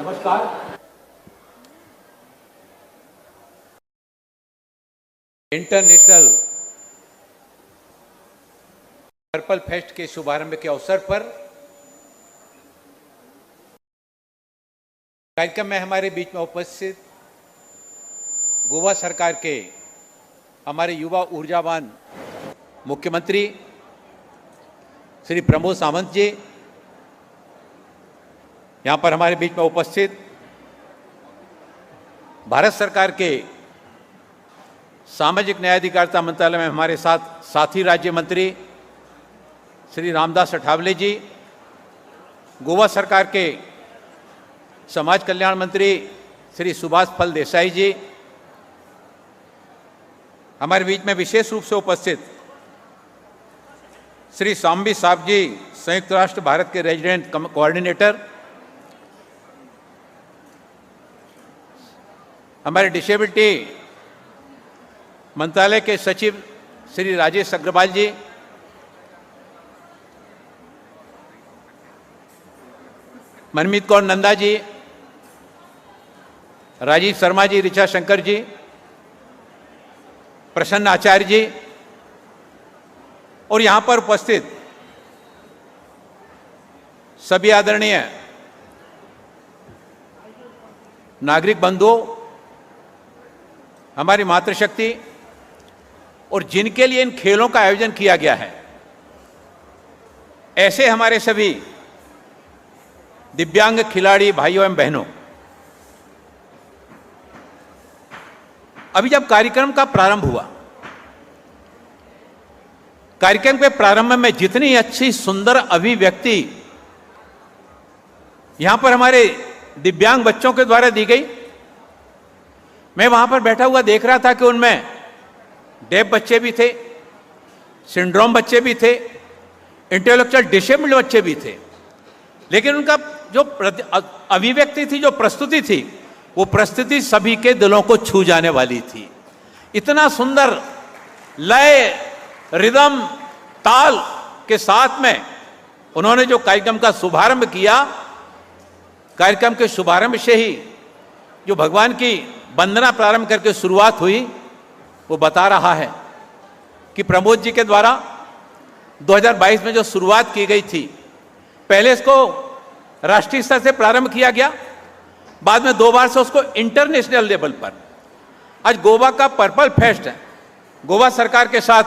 नमस्कार। International purple fest के शुभारंभ के अवसर पर कार्यक्रम में हमारे बीच में उपस्थित गोवा सरकार के हमारे युवा ऊर्जावान मुख्यमंत्री श्री प्रमोद सावंत जी, यहाँ पर हमारे बीच में उपस्थित भारत सरकार के सामाजिक न्याय अधिकारिता मंत्रालय में हमारे साथ साथी राज्य मंत्री श्री रामदास अठावले जी, गोवा सरकार के समाज कल्याण मंत्री श्री सुभाष फल देसाई जी, हमारे बीच में विशेष रूप से उपस्थित श्री सांबी साहब जी, संयुक्त राष्ट्र भारत के रेजिडेंट कोऑर्डिनेटर, हमारे डिसेबिलिटी मंत्रालय के सचिव श्री राजेश अग्रवाल जी, मनमीत कौर नंदा जी, राजीव शर्मा जी, ऋचा शंकर जी, प्रसन्न आचार्य जी और यहाँ पर उपस्थित सभी आदरणीय नागरिक बंधुओं, हमारी मातृशक्ति और जिनके लिए इन खेलों का आयोजन किया गया है, ऐसे हमारे सभी दिव्यांग खिलाड़ी भाइयों एवं बहनों, अभी जब कार्यक्रम का प्रारंभ हुआ, कार्यक्रम के प्रारंभ में जितनी अच्छी सुंदर अभिव्यक्ति यहां पर हमारे दिव्यांग बच्चों के द्वारा दी गई, मैं वहां पर बैठा हुआ देख रहा था कि उनमें डेफ बच्चे भी थे, सिंड्रोम बच्चे भी थे, इंटेलेक्चुअल डिसेबल्ड बच्चे भी थे, लेकिन उनका जो अभिव्यक्ति थी, जो प्रस्तुति थी, वो प्रस्तुति सभी के दिलों को छू जाने वाली थी। इतना सुंदर लय, रिदम, ताल के साथ में उन्होंने जो कार्यक्रम का शुभारंभ किया, कार्यक्रम के शुभारंभ से ही जो भगवान की वंदना प्रारंभ करके शुरुआत हुई, वो बता रहा है कि प्रमोद जी के द्वारा 2022 में जो शुरुआत की गई थी, पहले इसको राष्ट्रीय स्तर से प्रारंभ किया गया, बाद में 2 बार से उसको इंटरनेशनल लेवल पर, आज गोवा का पर्पल फेस्ट है, गोवा सरकार के साथ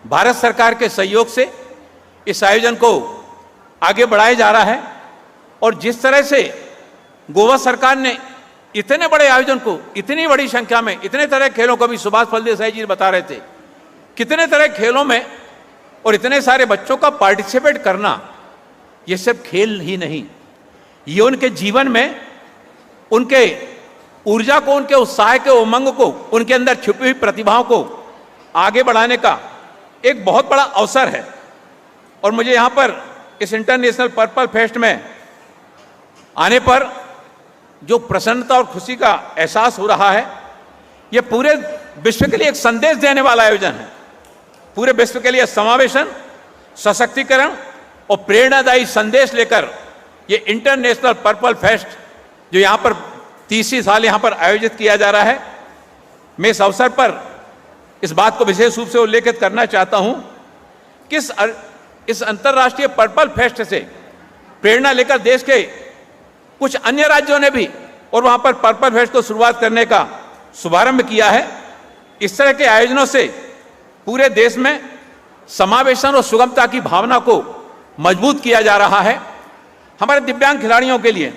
भारत सरकार के सहयोग से इस आयोजन को आगे बढ़ाया जा रहा है। और जिस तरह से गोवा सरकार ने इतने बड़े आयोजन को, इतनी बड़ी संख्या में, इतने तरह के खेलों को, भी सुभाष फल देसाई जी बता रहे थे, कितने तरह के खेलों में और इतने सारे बच्चों का पार्टिसिपेट करना, ये सब खेल ही नहीं, ये उनके जीवन में उनके ऊर्जा को, उनके उत्साह के उमंग को, उनके अंदर छुपी हुई प्रतिभाओं को आगे बढ़ाने का एक बहुत बड़ा अवसर है। और मुझे यहां पर इस इंटरनेशनल पर्पल फेस्ट में आने पर जो प्रसन्नता और खुशी का एहसास हो रहा है, यह पूरे विश्व के लिए एक संदेश देने वाला आयोजन है। पूरे विश्व के लिए समावेशन, सशक्तिकरण और प्रेरणादायी संदेश लेकर ये इंटरनेशनल पर्पल फेस्ट जो यहाँ पर 30वीं साल यहाँ पर आयोजित किया जा रहा है, मैं इस अवसर पर इस बात को विशेष रूप से उल्लेखित करना चाहता हूँ कि इस अंतर्राष्ट्रीय पर्पल फेस्ट से प्रेरणा लेकर देश के कुछ अन्य राज्यों ने भी और वहाँ पर पर्पल फेस्ट को शुरुआत करने का शुभारंभ किया है। इस तरह के आयोजनों से पूरे देश में समावेशन और सुगमता की भावना को मजबूत किया जा रहा है। हमारे दिव्यांग खिलाड़ियों के लिए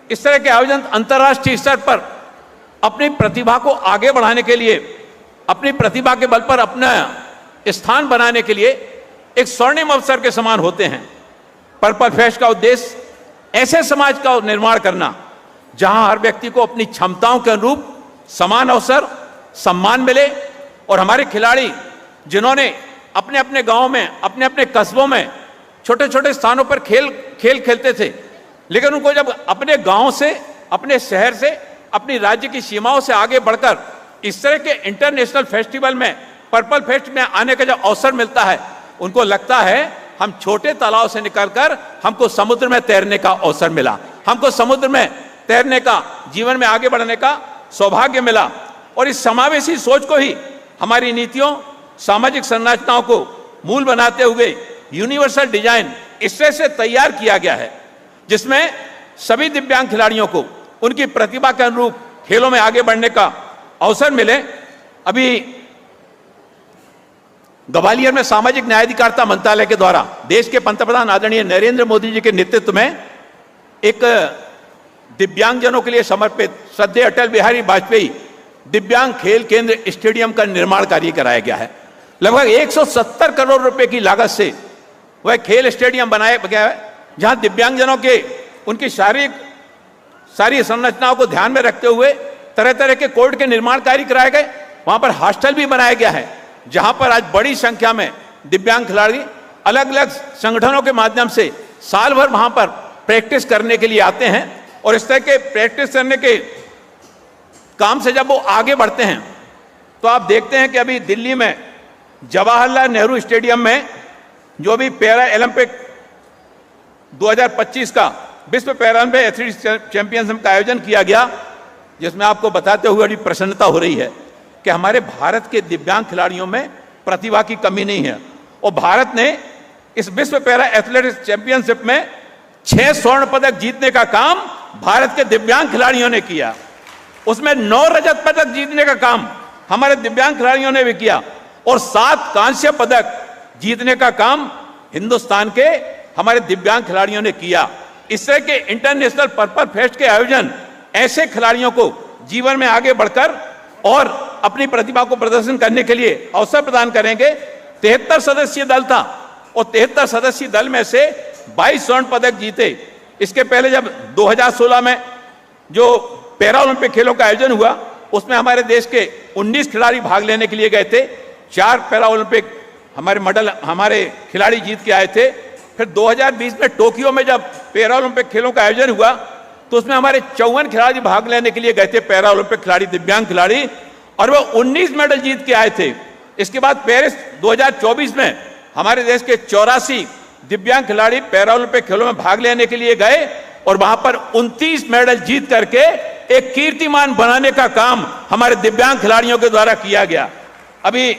इस तरह के आयोजन अंतर्राष्ट्रीय स्तर पर अपनी प्रतिभा को आगे बढ़ाने के लिए, अपनी प्रतिभा के बल पर अपना स्थान बनाने के लिए एक स्वर्णिम अवसर के समान होते हैं। पर्पल फेस्ट का उद्देश्य ऐसे समाज का निर्माण करना जहां हर व्यक्ति को अपनी क्षमताओं के अनुरूप समान अवसर, सम्मान मिले और हमारे खिलाड़ी जिन्होंने अपने अपने गांव में, अपने अपने कस्बों में छोटे छोटे स्थानों पर खेल खेलते थे, लेकिन उनको जब अपने गांव से, अपने शहर से, अपनी राज्य की सीमाओं से आगे बढ़कर इस तरह के इंटरनेशनल फेस्टिवल में, पर्पल फेस्ट में आने का जब अवसर मिलता है, उनको लगता है हम छोटे तालाब से निकलकर हमको समुद्र में तैरने का अवसर मिला, हमको समुद्र में तैरने का, जीवन में आगे बढ़ने का सौभाग्य मिला। और इस समावेशी सोच को ही हमारी नीतियों, सामाजिक संरचनाओं को मूल बनाते हुए यूनिवर्सल डिजाइन इस तरह से तैयार किया गया है जिसमें सभी दिव्यांग खिलाड़ियों को उनकी प्रतिभा के अनुरूप खेलों में आगे बढ़ने का अवसर मिले। अभी ग्वालियर में सामाजिक न्याय अधिकारिता मंत्रालय के द्वारा देश के पंतप्रधान आदरणीय नरेंद्र मोदी जी के नेतृत्व में एक दिव्यांगजनों के लिए समर्पित श्रद्धेय अटल बिहारी वाजपेयी दिव्यांग खेल केंद्र स्टेडियम का निर्माण कार्य कराया गया है। लगभग 170 करोड़ रुपए की लागत से वह खेल स्टेडियम बनाया गया है जहां दिव्यांगजनों के उनकी सारी संरचनाओं को ध्यान में रखते हुए तरह तरह के कोर्ट के निर्माण कार्य कराए गए। वहां पर हॉस्टल भी बनाया गया है जहां पर आज बड़ी संख्या में दिव्यांग खिलाड़ी अलग अलग संगठनों के माध्यम से साल भर वहां पर प्रैक्टिस करने के लिए आते हैं। और इस तरह के प्रैक्टिस करने के काम से जब वो आगे बढ़ते हैं तो आप देखते हैं कि अभी दिल्ली में जवाहरलाल नेहरू स्टेडियम में जो भी पैरा ओलंपिक 2025 का विश्व पैरालंपिक एथलेटिक्स चैंपियनशिप का आयोजन किया गया, जिसमें आपको बताते हुए बड़ी प्रसन्नता हो रही है कि हमारे भारत के दिव्यांग खिलाड़ियों में प्रतिभा की कमी नहीं है। और भारत ने इस विश्व पैरा एथलेटिक्स चैंपियनशिप में 6 स्वर्ण पदक जीतने का काम भारत के दिव्यांग खिलाड़ियों ने किया। उसमें 9 रजत पदक जीतने का काम हमारे दिव्यांग खिलाड़ियों ने भी किया और 7 कांस्य पदक जीतने का काम हिंदुस्तान के हमारे दिव्यांग खिलाड़ियों ने किया। इस तरह के इंटरनेशनल पर्पल फेस्ट के आयोजन ऐसे खिलाड़ियों को जीवन में आगे बढ़कर और अपनी प्रतिभा को प्रदर्शन करने के लिए अवसर प्रदान करेंगे। 73 सदस्यीय दल था और 73 सदस्यीय दल में से 22 स्वर्ण पदक जीते। इसके पहले जब 2016 में जो पैरा ओलंपिक खेलों का आयोजन हुआ उसमें हमारे देश के 19 खिलाड़ी भाग लेने के लिए गए थे। 4 पैरा ओलंपिक हमारे खिलाड़ी जीत के आए थे। फिर 2020 में टोक्यो में जब पैरा ओलंपिक खेलों का आयोजन हुआ तो उसमें हमारे 54 खिलाड़ी भाग लेने के लिए गए थे, पैरा ओलंपिक खिलाड़ी, दिव्यांग खिलाड़ी, और वो 19 मेडल जीत के आए थे। इसके बाद पेरिस 2024 में हमारे देश के 84 दिव्यांग खिलाड़ी पैरा ओलंपिक खेलों में भाग लेने के लिए गए और वहां पर 29 मेडल जीत करके एक कीर्तिमान बनाने का काम हमारे दिव्यांग खिलाड़ियों के द्वारा किया गया। अभी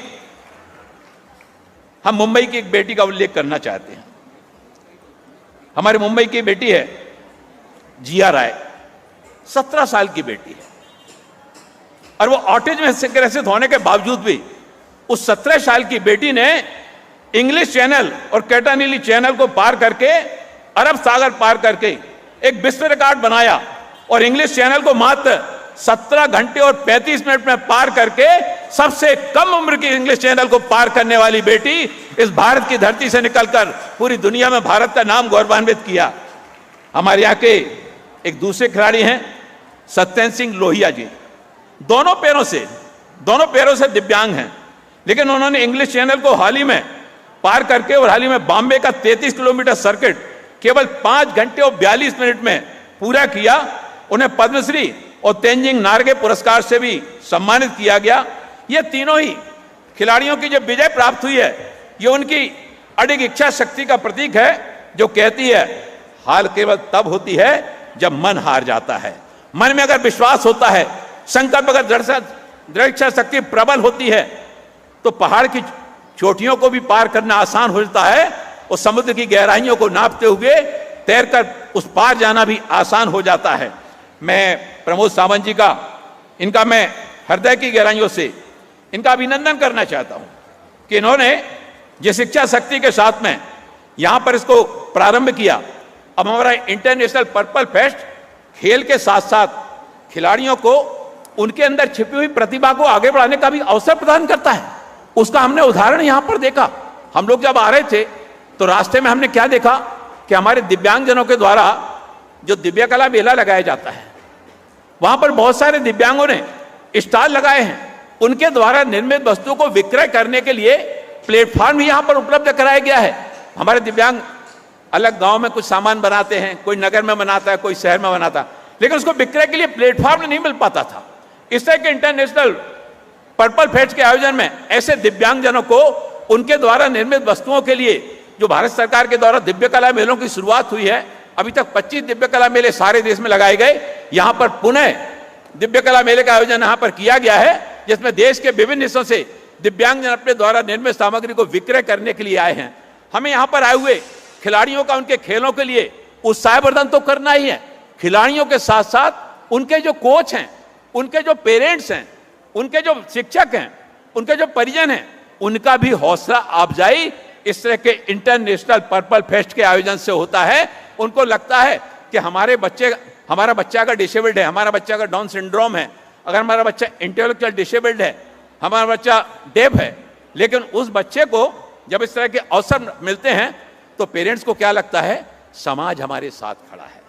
हम मुंबई की एक बेटी का उल्लेख करना चाहते हैं। हमारे मुंबई की बेटी है जिया राय, 17 साल की बेटी है और वो ऑटिज्म से ग्रसित होने के बावजूद भी उस 17 साल की बेटी ने इंग्लिश चैनल और कैटानीली चैनल को पार करके, अरब सागर पार करके एक विश्व रिकॉर्ड बनाया और इंग्लिश चैनल को मात्र 17 घंटे और 35 मिनट में पार करके सबसे कम उम्र की इंग्लिश चैनल को पार करने वाली बेटी इस भारत की धरती से निकलकर पूरी दुनिया में भारत का नाम गौरवान्वित किया। हमारे यहाँ के एक दूसरे खिलाड़ी हैं सत्येंद्र सिंह लोहिया जी। दोनों पैरों से दिव्यांग हैं, लेकिन उन्होंने इंग्लिश चैनल को हाल ही में पार करके और हाल ही में बॉम्बे का 33 किलोमीटर सर्किट केवल 5 घंटे और 42 मिनट में पूरा किया। उन्हें पद्मश्री और तेंजिंग नार्गे पुरस्कार से भी सम्मानित किया गया। ये तीनों ही खिलाड़ियों की जो विजय प्राप्त हुई है ये उनकी अडिग इच्छा शक्ति का प्रतीक है, जो कहती है हार केवल तब होती है जब मन हार जाता है। मन में अगर विश्वास होता है, संकल्प अगर दृढ़ इच्छा शक्ति प्रबल होती है तो पहाड़ की चोटियों को भी पार करना आसान हो जाता है और समुद्र की गहराइयों को नापते हुए तैरकर उस पार जाना भी आसान हो जाता है। मैं प्रमोद सावंत जी का इनका मैं हृदय की गहराइयों से इनका अभिनंदन करना चाहता हूं कि इन्होंने जिस इच्छा शक्ति के साथ में यहां पर इसको प्रारंभ किया। अब हमारा इंटरनेशनल पर्पल फेस्ट खेल के साथ साथ खिलाड़ियों को उनके अंदर छिपी हुई प्रतिभा को आगे बढ़ाने का भी अवसर प्रदान करता है। उसका हमने उदाहरण यहां पर देखा। हम लोग जब आ रहे थे तो रास्ते में हमने क्या देखा कि हमारे दिव्यांगजनों के द्वारा जो दिव्य कला मेला लगाया जाता है वहां पर बहुत सारे दिव्यांगों ने स्टॉल लगाए हैं। उनके द्वारा निर्मित वस्तुओं को विक्रय करने के लिए प्लेटफॉर्म भी यहां पर उपलब्ध कराया गया है। हमारे दिव्यांग अलग गांव में कुछ सामान बनाते हैं, कोई नगर में बनाता है, कोई शहर में बनाता है, लेकिन उसको विक्रय के लिए प्लेटफॉर्म नहीं मिल पाता था। इस तरह के इंटरनेशनल पर्पल फेस्ट के आयोजन में ऐसे दिव्यांगजनों को उनके द्वारा निर्मित वस्तुओं के लिए जो भारत सरकार के द्वारा दिव्य कला मेलों की शुरुआत हुई है, अभी तक 25 दिव्य कला मेले सारे देश में लगाए गए। यहां पर पुनः दिव्य कला मेले का आयोजन यहां पर किया गया है, जिसमें देश के विभिन्न हिस्सों से दिव्यांगजन अपने द्वारा निर्मित सामग्री को विक्रय करने के लिए आए हैं। हमें यहां पर आए हुए खिलाड़ियों का उनके खेलों के लिए उत्साहवर्धन तो करना ही है, खिलाड़ियों के साथ साथ उनके जो कोच हैं, उनके जो पेरेंट्स हैं, उनके जो शिक्षक हैं, उनके जो परिजन हैं, उनका भी हौसला अफजाई इस तरह के इंटरनेशनल पर्पल फेस्ट के आयोजन से होता है। उनको लगता है कि हमारा बच्चा अगर डिसेबल्ड है, हमारा बच्चा अगर डाउन सिंड्रोम है, अगर हमारा बच्चा इंटेलेक्चुअल डिसेबल्ड है, हमारा बच्चा डेफ है, लेकिन उस बच्चे को जब इस तरह के अवसर मिलते हैं तो पेरेंट्स को क्या लगता है, समाज हमारे साथ खड़ा है,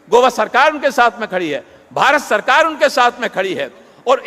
गोवा सरकार उनके साथ में खड़ी है, भारत सरकार उनके साथ में खड़ी है। और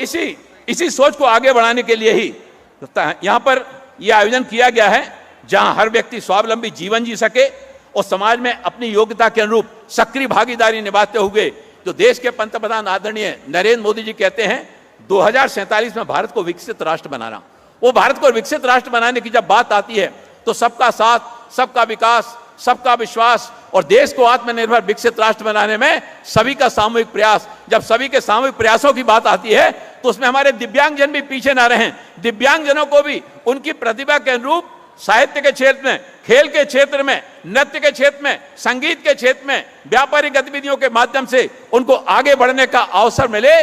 इसी सोच को आगे बढ़ाने के लिए ही यहां पर यह आयोजन किया गया है, जहां हर व्यक्ति स्वावलंबी जीवन जी सके और समाज में अपनी योग्यता के अनुरूप सक्रिय भागीदारी निभाते हुए, जो देश के पंतप्रधान आदरणीय नरेंद्र मोदी जी कहते हैं 2047 में भारत को विकसित राष्ट्र बनाना। वो भारत को विकसित राष्ट्र बनाने की जब बात आती है तो सबका साथ, सबका विकास, सबका विश्वास और देश को आत्मनिर्भर विकसित राष्ट्र बनाने में सभी का सामूहिक प्रयास, जब सभी के सामूहिक प्रयासों की बात आती है तो उसमें हमारे दिव्यांगजन भी पीछे ना रहें। दिव्यांगजनों को भी उनकी प्रतिभा के अनुरूप साहित्य के क्षेत्र में, खेल के क्षेत्र में, नृत्य के क्षेत्र में, संगीत के क्षेत्र में, व्यापारिक गतिविधियों के माध्यम से उनको आगे बढ़ने का अवसर मिले,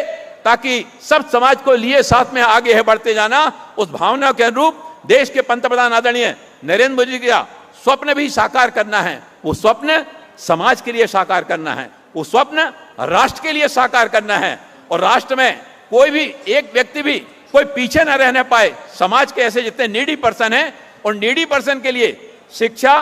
ताकि सब समाज को लिए साथ में आगे बढ़ते जाना। उस भावना के अनुरूप देश के पंतप्रधान आदरणीय नरेंद्र मोदी का स्वप्न भी साकार करना है। वो स्वप्न समाज के लिए साकार करना है, वो स्वप्न राष्ट्र के लिए साकार करना है, और राष्ट्र में कोई भी एक व्यक्ति भी कोई पीछे न रहने पाए। समाज के ऐसे जितने नीडी पर्सन हैं, और नीडी पर्सन के लिए शिक्षा,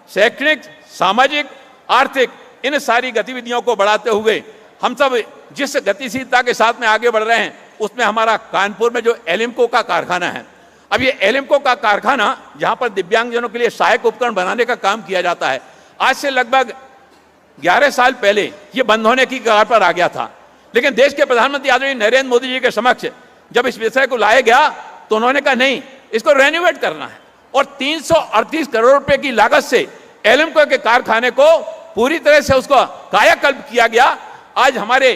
शैक्षणिक, सामाजिक, आर्थिक इन सारी गतिविधियों को बढ़ाते हुए हम सब जिस गतिशीलता के साथ में आगे बढ़ रहे हैं, उसमें हमारा कानपुर में जो एलिम्को का कारखाना है, अब ये एलिम्को का कारखाना जहां पर दिव्यांगजनों के लिए सहायक उपकरण बनाने का काम किया जाता है, आज से लगभग 11 साल पहले ये बंद होने की कगार पर आ गया था। लेकिन देश के प्रधानमंत्री आदरणीय नरेंद्र मोदी जी के समक्ष जब इस विषय को लाया गया तो उन्होंने कहा नहीं, इसको रेनोवेट करना है, और 338 करोड़ रुपए की लागत से एलिम्को के कारखाने को पूरी तरह से उसको कायाकल्प किया गया। आज हमारे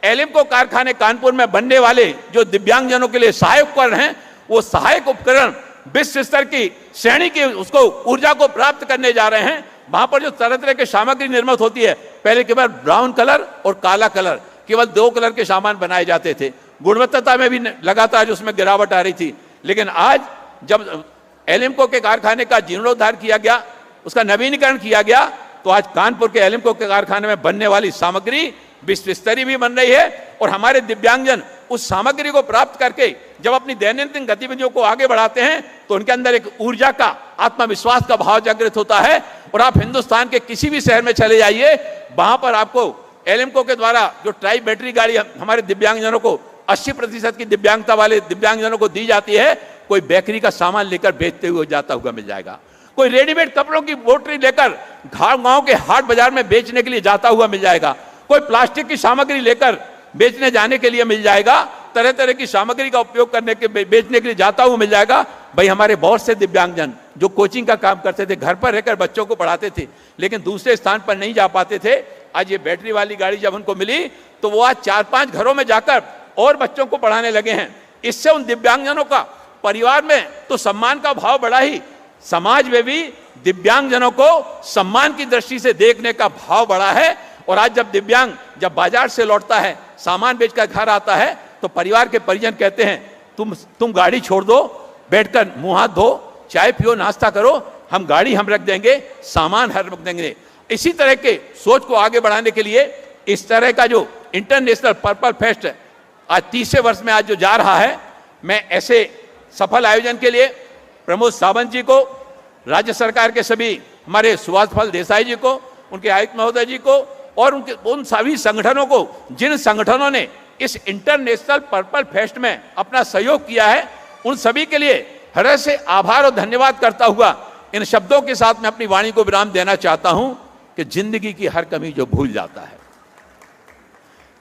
एलिम्को कारखाने कानपुर में बनने वाले जो दिव्यांगजनों के लिए सहायक उपकरण हैं, वो सहायक उपकरण विश्व स्तर की श्रेणी की उसको ऊर्जा को प्राप्त करने जा रहे हैं। वहां पर जो तरह तरह की सामग्री निर्मित होती है, पहले केवल ब्राउन कलर और काला कलर, केवल 2 कलर के सामान बनाए जाते थे, गुणवत्ता में भी लगातार उसमें गिरावट आ रही थी। लेकिन आज जब एलिम्को के कारखाने का जीर्णोद्धार किया गया, उसका नवीनीकरण किया गया, तो आज कानपुर के एलिम्को के कारखाने में बनने वाली सामग्री विश्व स्तरीय भी बन रही है, और हमारे दिव्यांगजन उस सामग्री को प्राप्त करके जब अपनी दैनंदिन गतिविधियों को आगे बढ़ाते हैं तो उनके अंदर एक ऊर्जा का, आत्मविश्वास का भाव जागृत होता है। और आप हिंदुस्तान के किसी भी शहर में चले जाइए, वहां पर आपको एलिम्को के द्वारा जो ट्राई बैटरी गाड़ी हमारे दिव्यांगजनों को 80% की दिव्यांगता वाले दिव्यांगजनों को दी जाती है, कोई बेकरी का सामान लेकर बेचते हुए जाता हुआ मिल जाएगा, कोई रेडीमेड कपड़ों की बोटरी लेकर गांव के हाट बाजार में बेचने के लिए जाता हुआ मिल जाएगा, कोई प्लास्टिक की सामग्री लेकर बेचने जाने के लिए मिल जाएगा, तरह तरह की सामग्री का उपयोग करने के बेचने के लिए जाता हुआ मिल जाएगा। भाई हमारे बहुत से दिव्यांगजन जो कोचिंग का काम करते थे, घर पर रहकर बच्चों को पढ़ाते थे, लेकिन दूसरे स्थान पर नहीं जा पाते थे, आज ये बैटरी वाली गाड़ी जब उनको मिली तो वो आज 4-5 घरों में जाकर और बच्चों को पढ़ाने लगे हैं। इससे उन दिव्यांगजनों का परिवार में तो सम्मान का भाव बढ़ा ही, समाज में भी दिव्यांगजनों को सम्मान की दृष्टि से देखने का भाव बढ़ा है। और आज जब दिव्यांग जब बाजार से लौटता है, सामान बेचकर घर आता है, तो परिवार के परिजन कहते हैं तुम गाड़ी छोड़ दो, बैठकर मुंह हाथ धो, चाय पियो, नाश्ता करो, हम गाड़ी हम रख देंगे, सामान हम रख देंगे। इसी तरह के सोच को आगे बढ़ाने के लिए इस तरह का जो इंटरनेशनल पर्पल फेस्ट आज 30वें वर्ष में आज जो जा रहा है, मैं ऐसे सफल आयोजन के लिए प्रमोद सावंत जी को, राज्य सरकार के सभी हमारे सुभाष फल देसाई जी को, उनके आयुक्त महोदय जी को, और उन सभी संगठनों को, जिन संगठनों ने इस इंटरनेशनल पर्पल फेस्ट में अपना सहयोग किया है, उन सभी के लिए हृदय से आभार और धन्यवाद करता हुआ इन शब्दों के साथ मैं अपनी वाणी को विराम देना चाहता हूं कि जिंदगी की हर कमी जो भूल जाता है,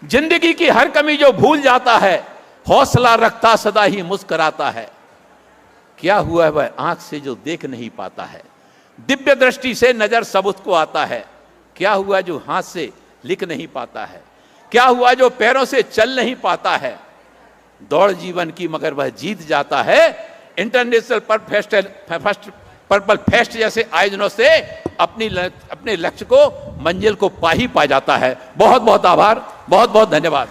जिंदगी की हर कमी जो भूल जाता है, हौसला रखता सदा ही मुस्कुराता है, क्या हुआ है वह आंख से जो देख नहीं पाता है, दिव्य दृष्टि से नजर सबूत को आता है, क्या हुआ जो हाथ से लिख नहीं पाता है, क्या हुआ जो पैरों से चल नहीं पाता है। दौड़ जीवन की मगर वह जीत जाता है। इंटरनेशनल पर्पल फेस्ट जैसे आयोजनों से अपने लक्ष्य को, मंजिल को पा ही पा जाता है। बहुत बहुत आभार, बहुत बहुत धन्यवाद।